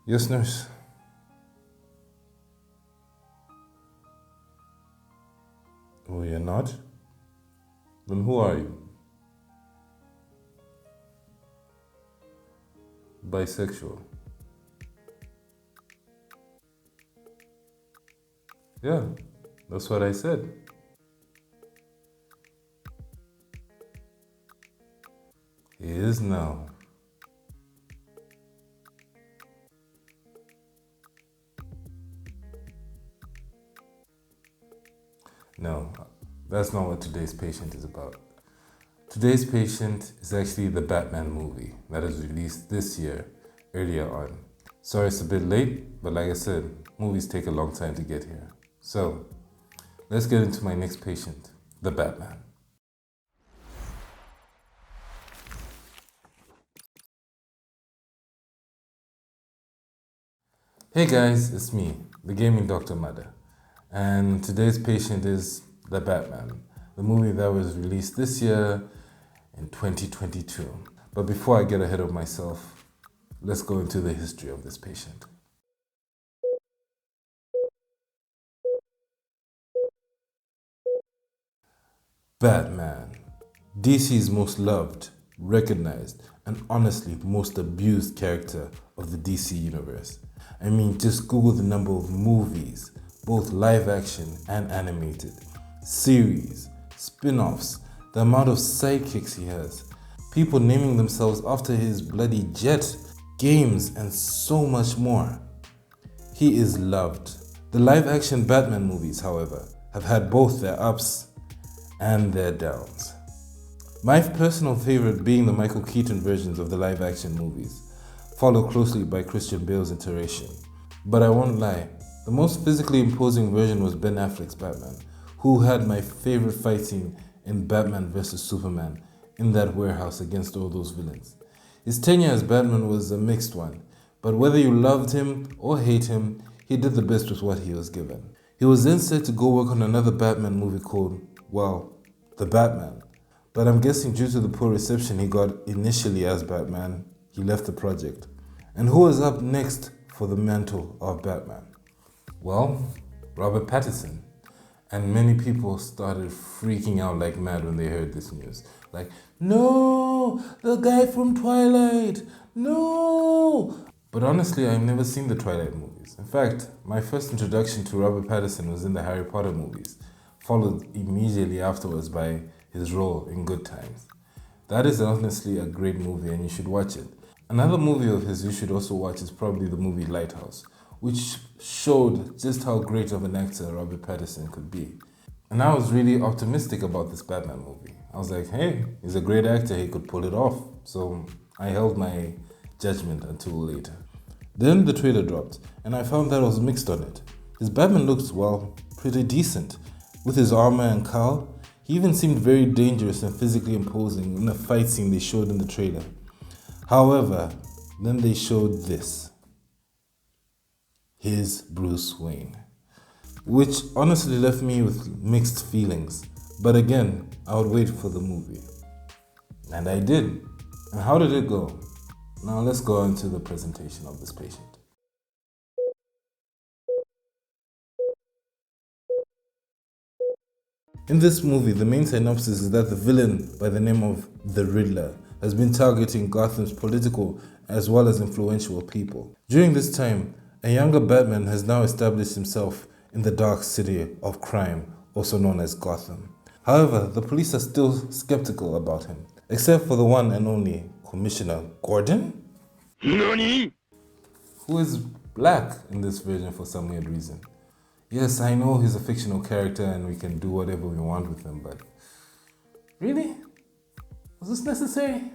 Yes, nurse. Oh, you're not? Then who are you? Bisexual. Yeah, that's what I said. He is now. No, that's not what today's patient is about. Today's patient is actually the Batman movie that is released this year, earlier on. Sorry it's a bit late, but like I said, movies take a long time to get here. So, let's get into my next patient, the Batman. Hey guys, it's me, the gaming Dr. Mada. And today's patient is The Batman, the movie that was released this year in 2022. But before I get ahead of myself, let's go into the history of this patient. Batman, DC's most loved, recognized, and honestly most abused character of the DC universe. I mean, just Google the number of movies, both live action and animated, series, spin offs, the amount of sidekicks he has, people naming themselves after his bloody jet, games, and so much more. He is loved. The live action Batman movies, however, have had both their ups and their downs. My personal favorite being the Michael Keaton versions of the live action movies, followed closely by Christian Bale's iteration. But I won't lie, the most physically imposing version was Ben Affleck's Batman, who had my favorite fight scene in Batman vs Superman in that warehouse against all those villains. His tenure as Batman was a mixed one, but whether you loved him or hate him, he did the best with what he was given. He was then set to go work on another Batman movie called, well, The Batman. But I'm guessing due to the poor reception he got initially as Batman, he left the project. And who was up next for the mantle of Batman? Well, Robert Pattinson. And many people started freaking out like mad when they heard this news. Like, no, the guy from Twilight, no. But honestly, I've never seen the Twilight movies. In fact, my first introduction to Robert Pattinson was in the Harry Potter movies, followed immediately afterwards by his role in Good Times. That is honestly a great movie and you should watch it. Another movie of his you should also watch is probably the movie Lighthouse, which showed just how great of an actor Robert Pattinson could be. And I was really optimistic about this Batman movie. I was like, hey, he's a great actor, he could pull it off. So I held my judgment until later. Then the trailer dropped, and I found that I was mixed on it. His Batman looks, well, pretty decent. With his armor and cowl, he even seemed very dangerous and physically imposing in the fight scene they showed in the trailer. However, then they showed this. His Bruce Wayne. Which honestly left me with mixed feelings. But again, I would wait for the movie. And I did. And how did it go? Now let's go into the presentation of this patient. In this movie, the main synopsis is that the villain by the name of the Riddler has been targeting Gotham's political as well as influential people. During this time, a younger Batman has now established himself in the dark city of crime, also known as Gotham. However, the police are still skeptical about him, except for the one and only Commissioner Gordon, NANI?! who is black in this version for some weird reason. Yes, I know he's a fictional character and we can do whatever we want with him, but really? Was this necessary?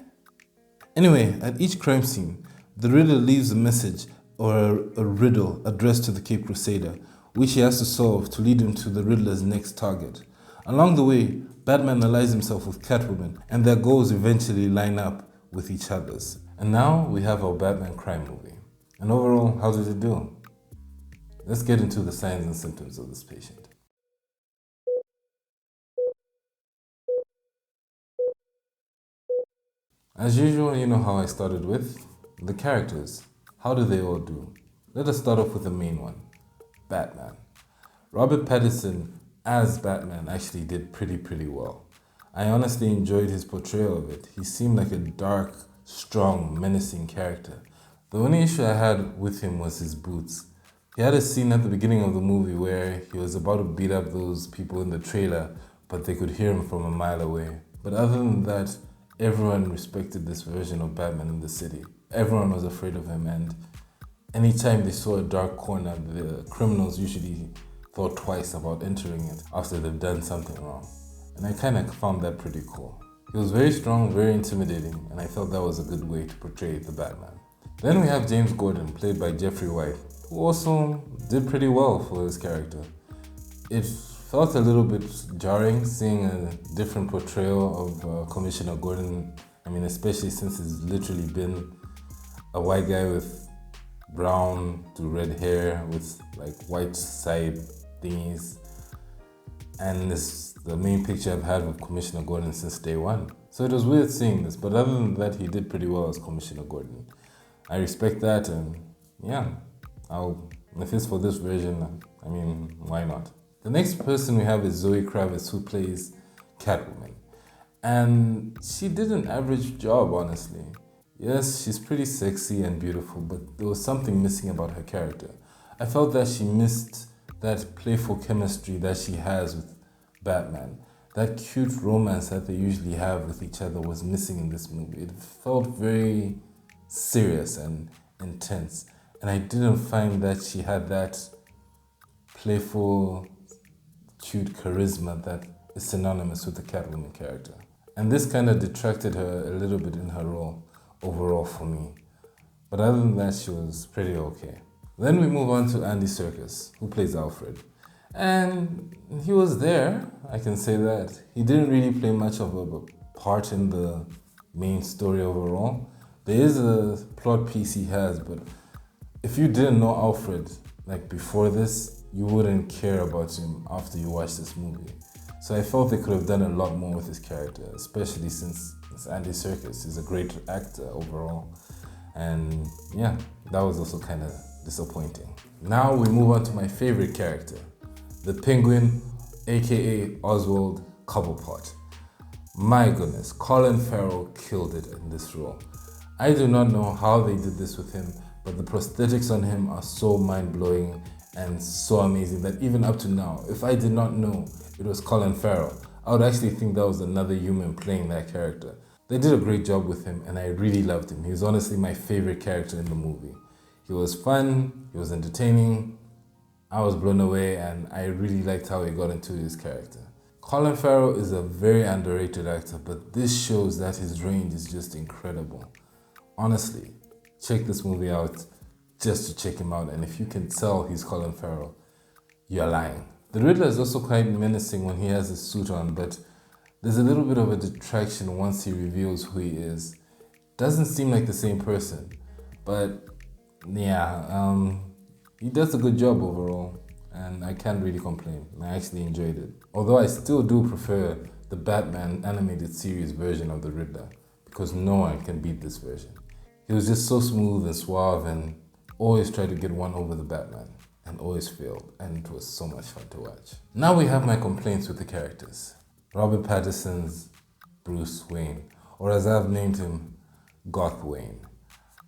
Anyway, at each crime scene, the Riddler leaves a message or a riddle addressed to the Cape Crusader, which he has to solve to lead him to the Riddler's next target. Along the way, Batman allies himself with Catwoman, and their goals eventually line up with each other's. And now we have our Batman crime movie. And overall, how did it do? Let's get into the signs and symptoms of this patient. As usual, you know how I started with the characters. how do they all do? Let us start off with the main one, Batman. Robert Pattinson as Batman actually did pretty well. I honestly enjoyed his portrayal of it. He seemed like a dark, strong, menacing character. The only issue I had with him was his boots. He had a scene at the beginning of the movie where he was about to beat up those people in the trailer, but they could hear him from a mile away. But other than that, everyone respected this version of Batman in the city. Everyone was afraid of him, and anytime they saw a dark corner, the criminals usually thought twice about entering it after they've done something wrong. And I kind of found that pretty cool. He was very strong, very intimidating, and I felt that was a good way to portray the Batman. Then we have James Gordon, played by Jeffrey White, who also did pretty well for his character. It felt a little bit jarring seeing a different portrayal of Commissioner Gordon. I mean, especially since he's literally been a white guy with brown to red hair with like white side thingies. And this the main picture I've had of Commissioner Gordon since day one. So it was weird seeing this, but other than that, he did pretty well as Commissioner Gordon. I respect that, and yeah, if it's for this version, I mean, why not? The next person we have is Zoe Kravitz, who plays Catwoman. And she did an average job, honestly. Yes, she's pretty sexy and beautiful, but there was something missing about her character. I felt that she missed that playful chemistry that she has with Batman. That cute romance that they usually have with each other was missing in this movie. It felt very serious and intense. And I didn't find that she had that playful, cute charisma that is synonymous with the Catwoman character. And this kind of detracted her a little bit in her role overall for me. But other than that, she was pretty okay. Then we move on to Andy Serkis, who plays Alfred. And he was there, I can say that. He didn't really play much of a part in the main story overall. There is a plot piece he has, but if you didn't know Alfred like before this, you wouldn't care about him after you watch this movie. So I felt they could have done a lot more with his character, especially since Andy Serkis is a great actor overall. And yeah, that was also kind of disappointing. Now we move on to my favorite character, the Penguin, aka Oswald Cobblepot. My goodness, Colin Farrell killed it in this role. I do not know how they did this with him, but the prosthetics on him are so mind-blowing and so amazing that even up to now, if I did not know it was Colin Farrell, I would actually think that was another human playing that character. They did a great job with him, and I really loved him. He was honestly my favorite character in the movie. He was fun, he was entertaining, I was blown away, and I really liked how he got into his character. Colin Farrell is a very underrated actor, but this shows that his range is just incredible. Honestly, check this movie out just to check him out, and if you can tell he's Colin Farrell, you're lying. The Riddler is also quite menacing when he has his suit on, but there's a little bit of a detraction once he reveals who he is. Doesn't seem like the same person, but yeah, he does a good job overall, and I can't really complain. I actually enjoyed it. Although I still do prefer the Batman animated series version of the Riddler, because no one can beat this version. He was just so smooth and suave and always tried to get one over the Batman and always failed, and it was so much fun to watch. Now we have my complaints with the characters. Robert Pattinson's Bruce Wayne, or as I've named him, Goth Wayne.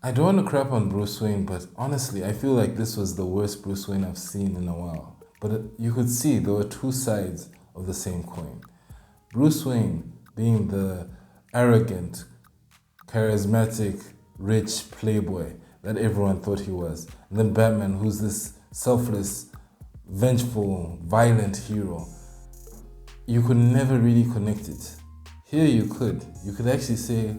I don't want to crap on Bruce Wayne, but honestly, I feel like this was the worst Bruce Wayne I've seen in a while. But you could see there were two sides of the same coin. Bruce Wayne being the arrogant, charismatic, rich playboy that everyone thought he was. And then Batman, who's this selfless, vengeful, violent hero. You could never really connect it. Here you could. You could actually say,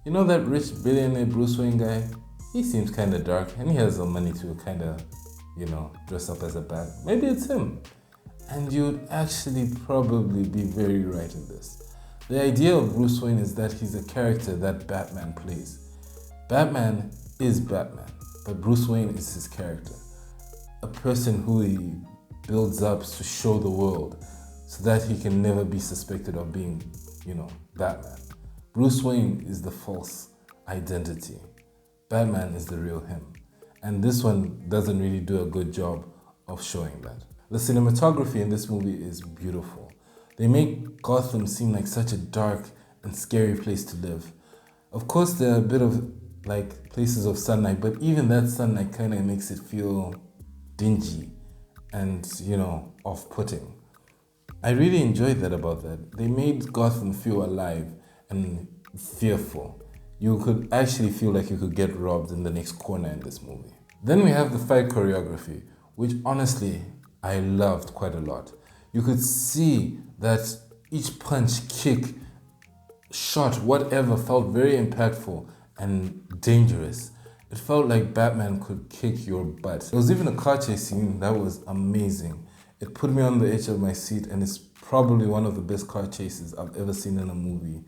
you know that rich billionaire Bruce Wayne guy? He seems kind of dark and he has the money to kind of, dress up as a bat. Maybe it's him. And you'd actually probably be very right in this. The idea of Bruce Wayne is that he's a character that Batman plays. Batman is Batman, but Bruce Wayne is his character. A person who he builds up to show the world so that he can never be suspected of being, Batman. Bruce Wayne is the false identity. Batman is the real him. And this one doesn't really do a good job of showing that. The cinematography in this movie is beautiful. They make Gotham seem like such a dark and scary place to live. Of course, there are a bit of like places of sunlight, but even that sunlight kind of makes it feel dingy and, off-putting. I really enjoyed that about that. They made Gotham feel alive and fearful. You could actually feel like you could get robbed in the next corner in this movie. Then we have the fight choreography, which honestly I loved quite a lot. You could see that each punch, kick, shot, whatever felt very impactful and dangerous. It felt like Batman could kick your butt. There was even a car chase scene that was amazing. It put me on the edge of my seat, and it's probably one of the best car chases I've ever seen in a movie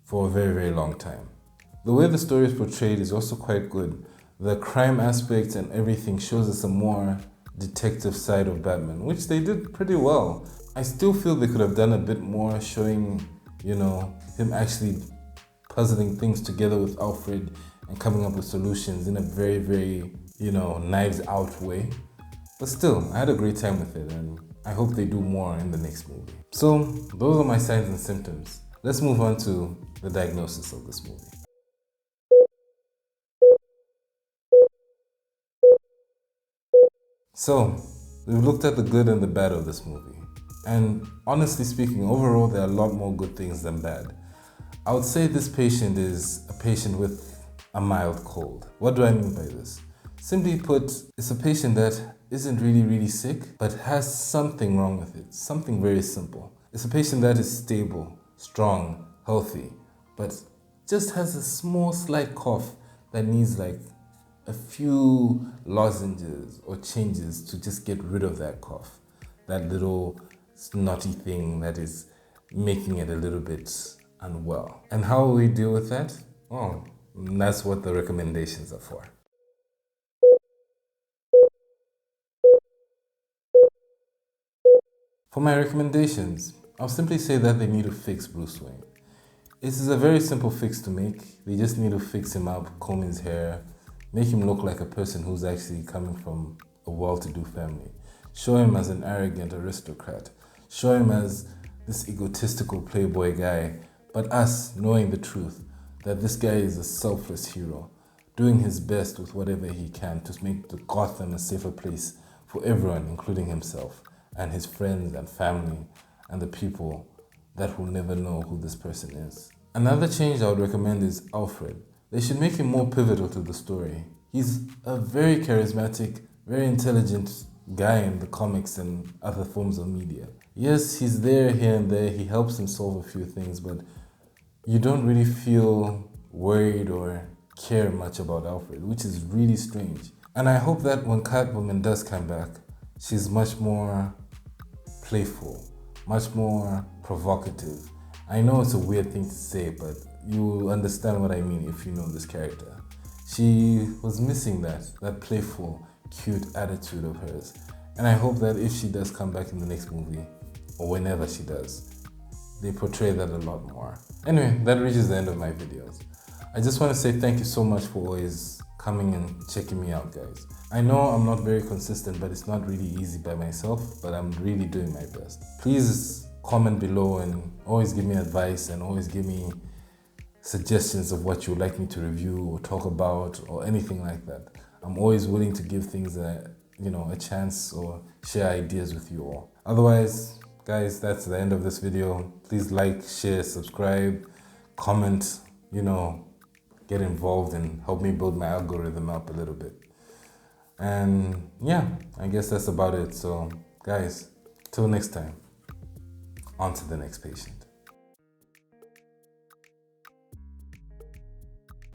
for a very, very long time. The way the story is portrayed is also quite good. The crime aspect and everything shows us a more detective side of Batman, which they did pretty well. I still feel they could have done a bit more showing, him actually puzzling things together with Alfred and coming up with solutions in a very, very, knives out way. But still, I had a great time with it, and I hope they do more in the next movie. So, those are my signs and symptoms. Let's move on to the diagnosis of this movie. So, we've looked at the good and the bad of this movie. And honestly speaking, overall, there are a lot more good things than bad. I would say this patient is a patient with a mild cold. What do I mean by this? Simply put, it's a patient that isn't really, really sick, but has something wrong with it. Something very simple. It's a patient that is stable, strong, healthy, but just has a small, slight cough that needs like a few lozenges or changes to just get rid of that cough. That little snotty thing that is making it a little bit unwell. And how will we deal with that? Oh, that's what the recommendations are for. For my recommendations, I'll simply say that they need to fix Bruce Wayne. This is a very simple fix to make. They just need to fix him up, comb his hair, make him look like a person who's actually coming from a well-to-do family. Show him as an arrogant aristocrat. Show him as this egotistical playboy guy, but us knowing the truth, that this guy is a selfless hero, doing his best with whatever he can to make the Gotham a safer place for everyone, including himself and his friends and family and the people that will never know who this person is. Another change I would recommend is Alfred. They should make him more pivotal to the story. He's a very charismatic, very intelligent guy in the comics and other forms of media. Yes, he's there here and there, he helps him solve a few things, but you don't really feel worried or care much about Alfred, which is really strange. And I hope that when Catwoman does come back, she's much more playful, much more provocative. I know it's a weird thing to say, but you will understand what I mean if you know this character. She was missing that playful, cute attitude of hers. And I hope that if she does come back in the next movie, or whenever she does, they portray that a lot more. Anyway, that reaches the end of my videos. I just want to say thank you so much for always coming and checking me out, guys. I know I'm not very consistent, but it's not really easy by myself, but I'm really doing my best. Please comment below and always give me advice and always give me suggestions of what you would like me to review or talk about or anything like that. I'm always willing to give things a chance or share ideas with you all. Otherwise, guys, that's the end of this video. Please like, share, subscribe, comment, get involved and help me build my algorithm up a little bit. And yeah, I guess that's about it. So guys, till next time, on to the next patient.